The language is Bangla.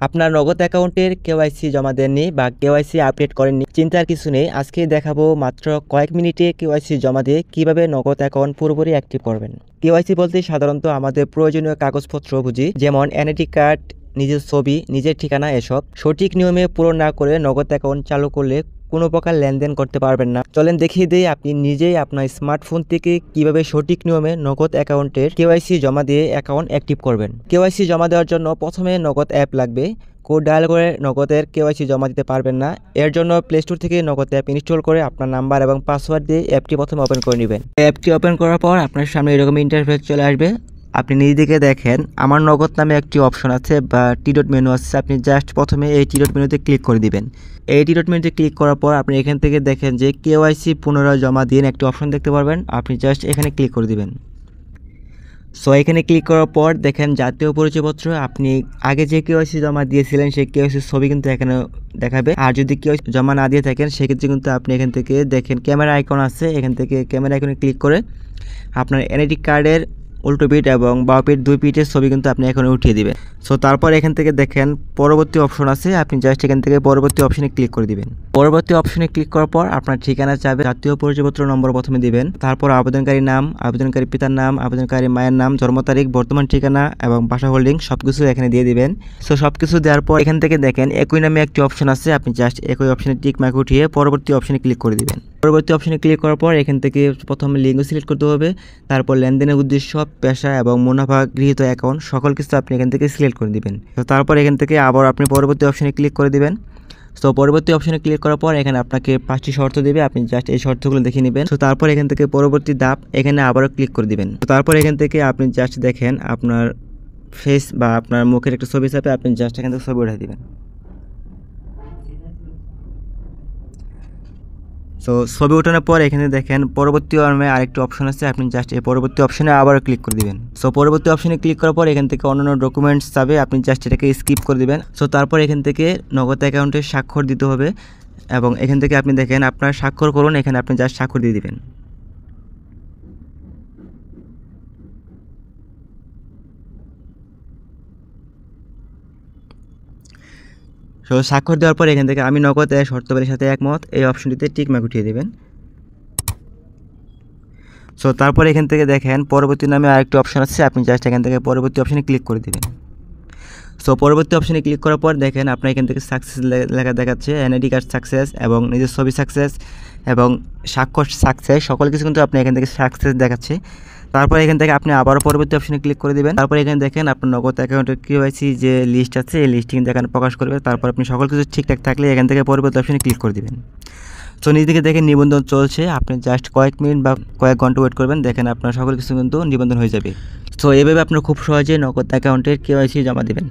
আপনার নগদ অ্যাকাউন্টের কেওয়াইসি জমা দেননি বা কেওয়াইসি আপডেট করেননি, চিন্তার কিছু নেই। আজকে দেখাবো মাত্র কয়েক মিনিটে কেওয়াইসি জমা দিয়ে কিভাবে নগদ অ্যাকাউন্ট পুরোপুরি অ্যাক্টিভ করবেন। কেওয়াইসি বলতে সাধারণত আমাদের প্রয়োজনীয় কাগজপত্র বুঝি, যেমন এনআইডি কার্ড, নিজের ছবি, নিজের ঠিকানা। এসব সঠিক নিয়মে পূরণ না করে নগদ অ্যাকাউন্ট চালু করলে কোনো প্রকার লেনদেন করতে পারবেন না। চলেন দেখিয়ে দিই আপনি নিজেই আপনার স্মার্টফোন থেকে কিভাবে সঠিক নিয়মে নগদ অ্যাকাউন্টের কেওয়াইসি জমা দিয়ে অ্যাকাউন্ট অ্যাক্টিভ করবেন। কেওয়াইসি জমা দেওয়ার জন্য প্রথমে নগদ অ্যাপ লাগবে। কোড ডায়াল করে নগদের কেওয়াইসি জমা দিতে পারবেন না। এর জন্য প্লে স্টোর থেকে নগদ অ্যাপ ইনস্টল করে আপনার নাম্বার এবং পাসওয়ার্ড দিয়ে অ্যাপটি প্রথমে ওপেন করে নেবেন। অ্যাপটি ওপেন করার পর আপনার সামনে এরকম ইন্টারফেস চলে আসবে। আপনি নিজেদিকে দেখেন আমার নগদ নামে একটি অপশন আছে বা টি ডট মেনু আছে। আপনি জাস্ট প্রথমে এই টি ডট মেনুতে ক্লিক করে দিবেন। এই টি ডট মেনুতে ক্লিক করার পর আপনি এখান থেকে দেখেন যে কেওয়াইসি পুনরায় জমা দিন একটি অপশন দেখতে পারবেন। আপনি জাস্ট এখানে ক্লিক করে দিবেন। সো এখানে ক্লিক করার পর দেখেন জাতীয় পরিচয়পত্র। আপনি আগে যে কেওয়াইসি জমা দিয়েছিলেন সেই কেওয়াইসির ছবি কিন্তু এখানে দেখাবে। আর যদি কেওয়াইসি জমা না দিয়ে থাকেন সেক্ষেত্রে কিন্তু আপনি এখান থেকে দেখেন ক্যামেরা আইকন আছে, এখান থেকে ক্যামেরা আইকনে ক্লিক করে আপনার এনআইডি কার্ডের উল্টো পিঠ এবং বাঁ পিঠ দুই পিঠের ছবি কিন্তু আপনি এখানে উঠিয়ে দিবেন। সো তারপর এখান থেকে দেখেন পরবর্তী অপশন আছে, আপনি জাস্ট এখান থেকে পরবর্তী অপশনে ক্লিক করে দিবেন। পরবর্তী অপশনে ক্লিক করার পর আপনার ঠিকানা চাবে, জাতীয় পরিচয়পত্র নম্বর প্রথমে দিবেন। তারপর আবেদনকারী নাম, আবেদনকারী পিতার নাম, আবেদনকারী মায়ের নাম, জন্ম তারিখ, বর্তমান ঠিকানা এবং বাসা হোল্ডিং সবকিছু এখানে দিয়ে দিবেন। সো সবকিছু দেওয়ার পর এখান থেকে দেখেন একই নামে একটি অপশন আছে, আপনি জাস্ট একই অপশনে টিক মার্ক উঠিয়ে পরবর্তী অপশনে ক্লিক করে দিবেন। পরবর্তী অপশনে ক্লিক করার পর এখান থেকে প্রথমে লিঙ্গ সিলেক্ট করতে হবে। তারপর লেনদেনের উদ্দেশ্য, পেশা এবং মুনাফা গৃহীত অ্যাকাউন্ট সকল কিছু আপনি এখান থেকে সিলেক্ট করে দিবেন। তো তারপর এখান থেকে আবার আপনি পরবর্তী অপশনে ক্লিক করে দিবেন। সো পরবর্তী অপশনে ক্লিক করার পর এখানে আপনাকে 5টি শর্ত দেবে, আপনি জাস্ট এই শর্তগুলো দেখে নেবেন। তো তারপর এখান থেকে পরবর্তী ধাপ এখানে আবারও ক্লিক করে দিবেন। তো তারপর এখান থেকে আপনি জাস্ট দেখেন আপনার ফেস বা আপনার মুখের একটা ছবি চাপে আপনি জাস্ট এখান থেকে ছবি উঠিয়ে দিবেন। সো ছবি ওঠানোর পর এখানে দেখেন পরবর্তী অর্মে আরেকটি অপশন আছে, আপনি জাস্ট এই পরবর্তী অপশনে আবারও ক্লিক করে দিবেন। সো পরবর্তী অপশনে ক্লিক করার পর এখান থেকে অন্যান্য ডকুমেন্টস চাবে, আপনি জাস্ট এটাকে স্কিপ করে দিবেন। সো তারপর এখান থেকে নগদ অ্যাকাউন্টে স্বাক্ষর দিতে হবে এবং এখান থেকে আপনি দেখেন আপনার স্বাক্ষর করুন, এখানে আপনি জাস্ট স্বাক্ষর দিয়ে দিবেন। সো স্বাক্ষর দেওয়ার পর এখান থেকে আমি নগদ শর্তাবলীর সাথে একমত এই অপশনটিতে টিক মার্ক উঠিয়ে দেবেন। সো তারপর এখান থেকে দেখেন পরবর্তী নামে আরেকটি অপশন আছে, আপনি জাস্ট এখান থেকে পরবর্তী অপশনে ক্লিক করে দেবেন। সো পরবর্তী অপশনে ক্লিক করার পর দেখেন আপনার এখান থেকে সাকসেস লেখা দেখাচ্ছে, এনআইডি কার্ড সাকসেস এবং নিজের ছবি সাকসেস এবং স্বাক্ষর সাকসেস সকল কিছু কিন্তু আপনি এখান থেকে সাকসেস দেখাচ্ছে। তারপর এখান থেকে আপনি আবারও পরবর্তী অপশনে ক্লিক করে দেবেন। তারপর এখানে দেখেন আপনার নগদ অ্যাকাউন্টের কেওয়াইসি যে লিস্ট আছে এই লিস্ট কিন্তু এখানে প্রকাশ করবে। তারপর আপনি সকল কিছু ঠিকঠাক থাকলে এখান থেকে পরবর্তী অপশনে ক্লিক করে দেবেন। সো নিজ দিকে দেখেন নিবন্ধন চলছে, আপনি জাস্ট কয়েক মিনিট বা কয়েক ঘন্টা ওয়েট করবেন, দেখেন আপনার সকল কিছু কিন্তু নিবন্ধন হয়ে যাবে। সো এভাবে আপনার খুব সহজে নগদ অ্যাকাউন্টের কেওয়াইসি জমা দেবেন।